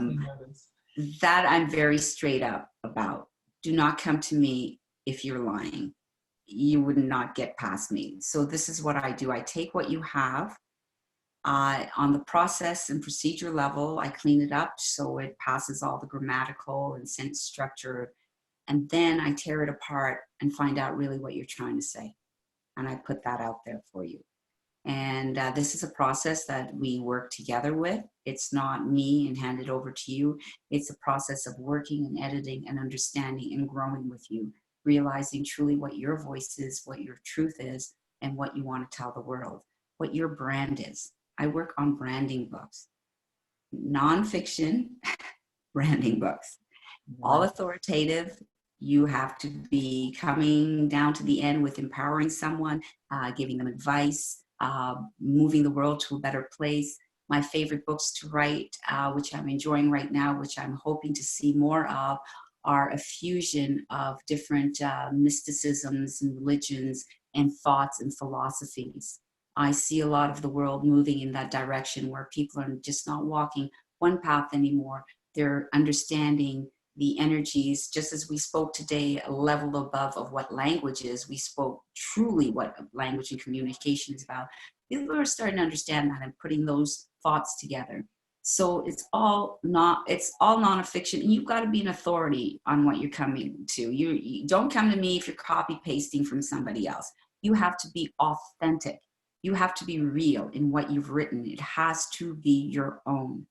Speaker 2: I'm very straight up about. Do not come to me if you're lying. You would not get past me. So this is what I do. I take what you have. On the process and procedure level, I clean it up so it passes all the grammatical and sentence structure. And then I tear it apart and find out really what you're trying to say. And I put that out there for you. And this is a process that we work together with. It's not me and hand it over to you. It's a process of working and editing and understanding and growing with you, realizing truly what your voice is, what your truth is, and what you want to tell the world, what your brand is. I work on branding books, nonfiction branding books, all authoritative. You have to be coming down to the end with empowering someone, giving them advice, moving the world to a better place. My favorite books to write, which I'm enjoying right now, which I'm hoping to see more of, are a fusion of different mysticisms and religions and thoughts and philosophies. I see a lot of the world moving in that direction where people are just not walking one path anymore. They're understanding the energies, just as we spoke today, a level above of what language is. We spoke truly what language and communication is about. People are starting to understand that and putting those thoughts together. So it's all nonfiction, and you've got to be an authority on what you're coming to. You don't come to me if you're copy pasting from somebody else. You have to be authentic. You have to be real in what you've written. It has to be your own.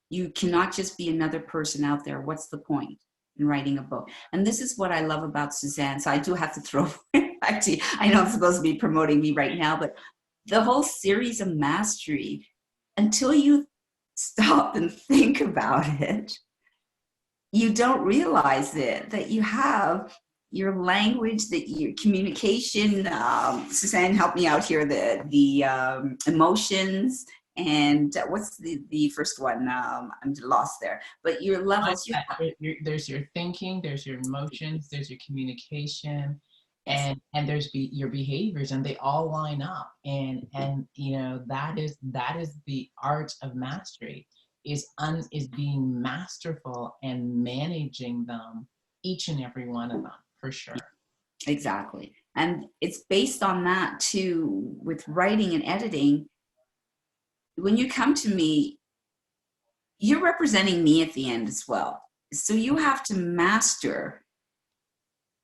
Speaker 2: You cannot just be another person out there. What's the point in writing a book? And this is what I love about Suzanne. So I do have to throw back to you. I know I'm supposed to be promoting me right now, but the whole series of mastery, until you stop and think about it, you don't realize that you have your language, that your communication, Suzanne, help me out here, the emotions, and what's the first one? I'm lost there. But your levels.
Speaker 1: There's your thinking, there's your emotions, there's your communication, and there's your behaviors, and they all line up. And that is the art of mastery, is being masterful and managing them, each and every one of them, for sure.
Speaker 2: Exactly. And it's based on that too, with writing and editing. When you come to me, you're representing me at the end as well. So you have to master.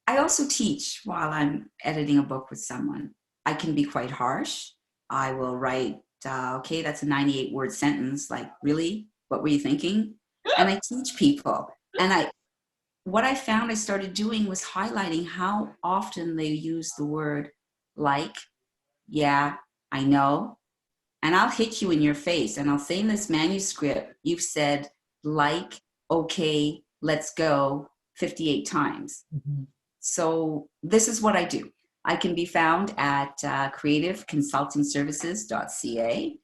Speaker 2: I also teach while I'm editing a book with someone. I can be quite harsh. I will write, okay, that's a 98-word sentence. Like, really? What were you thinking? And I teach people. And what I found I started doing was highlighting how often they use the word like, yeah, I know. And I'll hit you in your face, and I'll say in this manuscript, you've said like, okay, let's go 58 times. Mm-hmm. So this is what I do. I can be found at creativeconsultingservices.ca.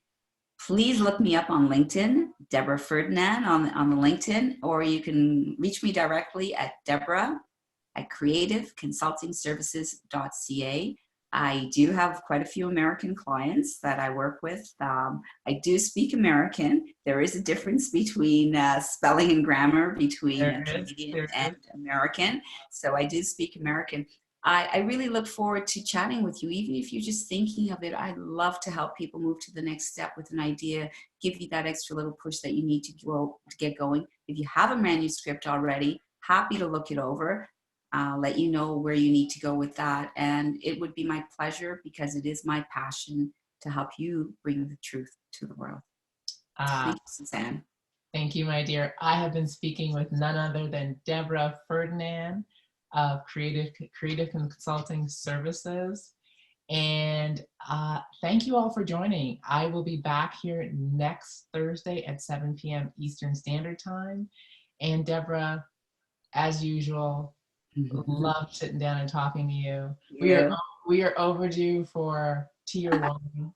Speaker 2: Please look me up on LinkedIn, Deborah Ferdinand on the LinkedIn, or you can reach me directly at deborah@creativeconsultingservices.ca. I do have quite a few American clients that I work with. I do speak American. There is a difference between spelling and grammar between Canadian and American. So I do speak American. I really look forward to chatting with you. Even if you're just thinking of it, I'd love to help people move to the next step with an idea, give you that extra little push that you need to get going. If you have a manuscript already, happy to look it over. Let you know where you need to go with that. And it would be my pleasure, because it is my passion to help you bring the truth to the world. Thank you, Suzanne.
Speaker 1: Thank you, my dear. I have been speaking with none other than Deborah Ferdinand of Creative Consulting Services. And thank you all for joining. I will be back here next Thursday at 7 p.m. Eastern Standard Time. And Deborah, as usual, love sitting down and talking to you.
Speaker 2: Yeah.
Speaker 1: We are overdue for tea or wine.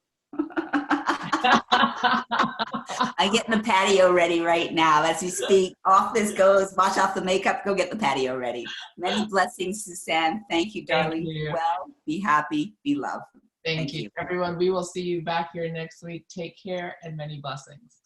Speaker 2: I'm getting the patio ready right now as we speak. Off this goes. Wash off the makeup. Go get the patio ready. Many blessings, Suzanne. Thank you, darling.
Speaker 1: Thank you.
Speaker 2: Be well, be happy, be loved.
Speaker 1: Thank you. Everyone, we will see you back here next week. Take care and many blessings.